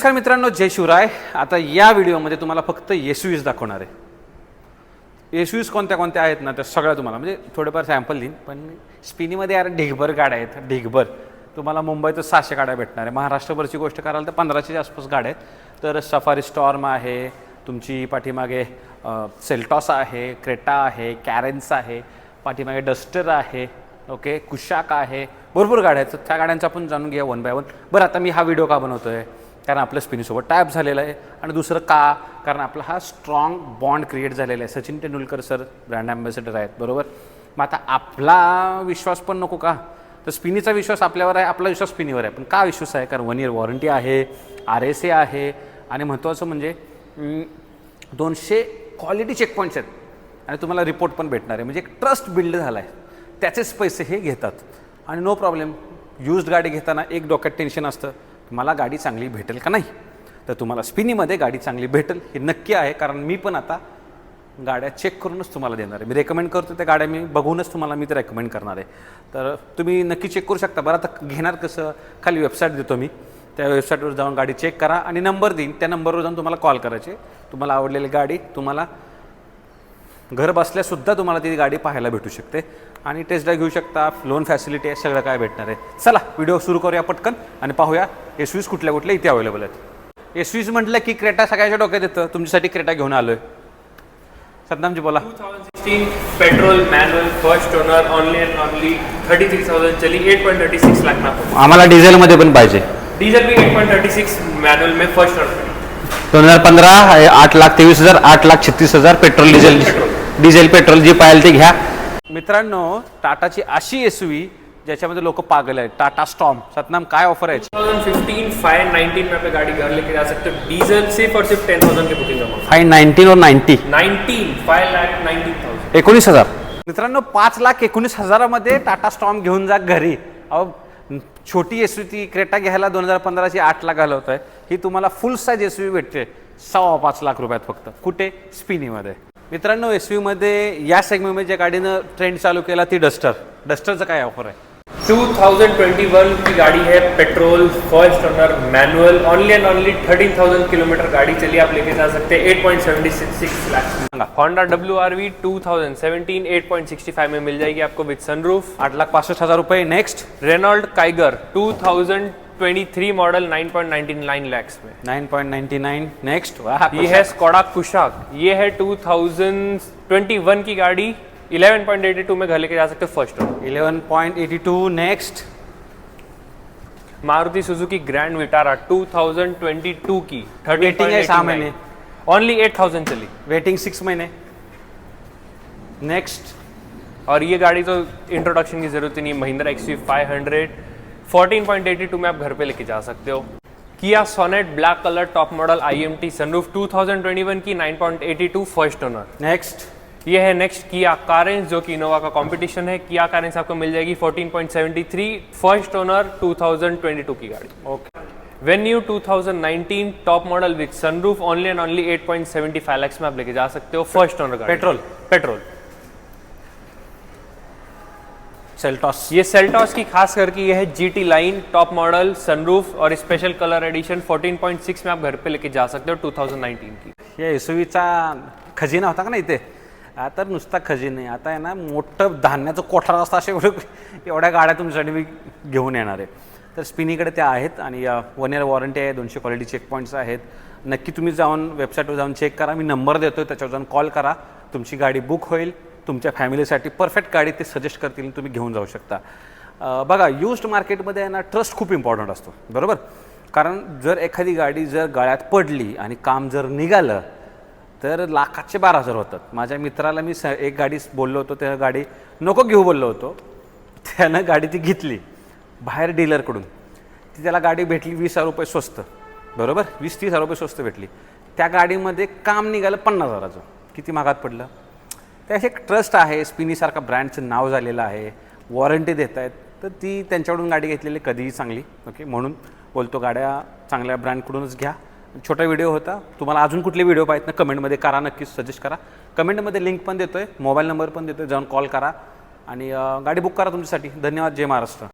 नमस्कार मित्रांनो, जय शिवराय. आता या व्हिडिओमध्ये तुम्हाला फक्त एसयूव्हीज दाखवणार आहे. एसयूव्हीज कोणत्या कोणत्या आहेत ना, त्या सगळ्या तुम्हाला म्हणजे थोडेफार सॅम्पल देईन. पण स्पिनीमध्ये यार ढिगभर गाड्या आहेत, ढिगभर. तुम्हाला मुंबईत 600 गाड्या भेटणार आहे. महाराष्ट्रभरची गोष्ट कराल तर 1500च्या आसपास गाड्या आहेत. तर सफारी स्टॉर्म आहे, तुमची पाठीमागे सेल्टॉस आहे, क्रेटा आहे, कॅरेन्स आहे, पाठीमागे डस्टर आहे, ओके, कुशाक आहे, भरपूर गाड्या आहेत. त्या गाड्यांचा आपण जाणून घ्या वन बाय वन. बरं, आता मी हा व्हिडिओ का बनवतो आहे? कारण आपलं स्पिनीसोबत टायअप झालेलं आहे. आणि दुसरं का? कारण आपला हा स्ट्रॉंग बॉन्ड क्रिएट झालेला आहे. Sachin Tendulkar sir brand ambassador आहेत, बरोबर. मग आता आपला विश्वास पण नको का? तर स्पिनीचा विश्वास आपल्यावर आहे, आपला विश्वास स्पिनीवर आहे. पण का विश्वास आहे? कारण 1 इयर वॉरंटी आहे, RSA आहे, आणि महत्त्वाचं म्हणजे 200 क्वालिटी चेकपॉईंट्स आहेत, आणि तुम्हाला रिपोर्ट पण भेटणार आहे. म्हणजे एक ट्रस्ट बिल्ड झाला आहे. त्याचेच पैसे हे घेतात. आणि नो प्रॉब्लेम. यूज्ड गाडी घेताना एक डोक्यात टेन्शन असतं, मला गाडी चांगली भेटेल का नाही. तर तुम्हाला स्पिनीमध्ये गाडी चांगली भेटेल हे नक्की आहे. कारण मी पण आता गाड्या चेक करूनच तुम्हाला देणार आहे. मी रेकमेंड करतो त्या गाड्या मी बघूनच तुम्हाला मी ते रेकमेंड करणार आहे. तर तुम्ही नक्की चेक करू शकता. बरं, आता घेणार कसं? खाली वेबसाईट देतो मी, त्या वेबसाईटवर जाऊन गाडी चेक करा आणि नंबर देईन. त्या नंबरवर जाऊन तुम्हाला कॉल करायचे. तुम्हाला आवडलेली गाडी तुम्हाला घर बसल्यासुद्धा तुम्हाला ती गाडी पाहायला भेटू शकते. आणि टेस्ट ड्राईव्ह घेऊ शकता, लोन फॅसिलिटी आहे, सगळं काय भेटणार आहे. चला व्हिडिओ सुरू करूया पटकन आणि पाहूया एसयूव्हीज कुठल्या कुठल्या इथे अवेलेबल आहेत. एसयूव्हीज म्हटलं की क्रेटा सगळ्याच्या डोक्यात येतं. तुमच्यासाठी क्रेटा घेऊन आलो आहे. सद्दामजी बोला. 2016 petrol manual first owner only end only 33,000 चली 8.36 लाख ना. आम्हाला डिझेलमध्ये पण पाहिजे. डीजल भी 8.36 मैनुअल में first owner 2015 8,23,000 8,36,000 petrol diesel petrol जी पाहिजे ते घ्या. मित्रांनो, टाटाची अशी एसयूव्ही ज्याच्यामध्ये लोक पागल आहेत, टाटा स्टॉर्म. सतनाम, काय ऑफर आहे? 2015 519 में आप गाड़ी घर लेके जा सकते हो. डीजल सिर्फ और सिर्फ 10,000 की बुकिंग अमाउंट. 519 और 90 19 5,19,000 19,000. मित्रांनो, 5,19,000 मध्ये टाटा स्टॉर्म घेऊन जा घरी. अहो, छोटी एसयूव्ही क्रेटा घ्यायला 2015ची 8 लाख घालवत आहे. ही तुम्हाला फुल साईज एसयूव्ही भेटते 5.25 लाख रुपयात फक्त. कुठे? स्पिनीमध्ये. मित्रांनो, एसयूव्हीमध्ये या सेगमेंटमध्ये ज्या गाडीनं ट्रेंड चालू केला ती डस्टरचं काय ऑफर आहे? 2021 की गाड़ी है, petrol first owner manual only end only 13,000 kilometre गाड़ी चली आप लेके जा सकते हैं 8.76 लाख. होंडा WRV 2017 8.65 में मिल जाएगी आपको विद सनरूफ. 8,65,000 रुपये. Next, Renault Kiger 2023 model 9.99 lakh में 9.99. नेक्स्ट, ये है स्कोडा कुशाक. ये है 2021 की गाड़ी 11.82 में घर लेके जा सकते हो first owner. 11.82. Next, Maruti Suzuki grand Vitara 2022 की वेटिंग है 6 महीने, ओनली 8,000 चली. वेटिंग 6 महीने. नेक्स्ट, और ये गाड़ी तो इंट्रोडक्शन की जरूरत ही नहीं. महिंद्रा XUV 500 14.82 में आप घर पे लेके जा सकते हो. Kia Sonet black colour top model IMT sunroof 2021 की 9.82 फर्स्ट ओनर. नेक्स्ट, ये है नेक्स्ट किया कारेंस, जो कि इनोवा का कंपटीशन है. किया कारेंस आपको मिल जाएगी 14.73 फर्स्ट ओनर 2022 की गाड़ी. ओके. वेन्यू 2019 टॉप मॉडल विद sunroof only end only 8.75 lakh में आप लेके जा सकते हो फर्स्ट ओनर गाड़ी. पेट्रोल. सेल्टॉस. ये सेल्टॉस की खास करके ये है GT line top model sunroof और स्पेशल कलर एडिशन 14.6 में आप घर पे लेके जा सकते हो 2019 की. या एसयूव्हीचा खजिना होता का ना इथे, आता नुसता खजिना आहे. आता आहे ना, मोठं धान्याचं कोठार असतं. असे एवढ्या गाड्या तुमच्यासाठी मी घेऊन येणार आहे. तर स्पिनीकडे त्या आहेत. आणि 1 इयर वॉरंटी आहे, 200 क्वालिटी चेकपॉईंट्स आहेत. नक्की तुम्ही जाऊन वेबसाईटवर जाऊन चेक करा. मी नंबर देतो, त्याच्यावर जाऊन कॉल करा. तुमची गाडी बुक होईल. तुमच्या फॅमिलीसाठी परफेक्ट गाडी ते सजेस्ट करतील, तुम्ही घेऊन जाऊ शकता. बघा, यूज्ड मार्केटमध्ये आहे ना, ट्रस्ट खूप इम्पॉर्टंट असतो, बरोबर. कारण जर एखादी गाडी जर गळ्यात पडली आणि काम जर निघालं तर लाखाचे 12,000 होतात. माझ्या मित्राला मी एक गाडी बोललो होतो, त्या गाडी नको घेऊ बोललो होतो. त्यानं गाडी ती घेतली बाहेर डीलरकडून. ती त्याला गाडी भेटली 20,000 रुपये स्वस्त, बरोबर. 20-30,000 रुपये स्वस्त भेटली. त्या गाडीमध्ये काम निघालं 50,000चं. किती महागात पडलं. त्या एक ट्रस्ट आहे. स्पिनीसारखा ब्रँडचं नाव झालेलं आहे, वॉरंटी देत आहेत. तर ती त्यांच्याकडून गाडी घेतलेली कधीही चांगली. ओके, म्हणून बोलतो गाड्या चांगल्या ब्रँडकडूनच घ्या. छोटा व्हिडिओ होता. तुम्हाला अजून कुठले व्हिडिओ पाहिजेत ना, कमेंटमध्ये करा, नक्कीच सजेस्ट करा. कमेंटमध्ये लिंक पण देतोय, मोबाईल नंबर पण देतोय, जाऊन कॉल करा आणि गाडी बुक करा तुमच्यासाठी. धन्यवाद. जय महाराष्ट्र.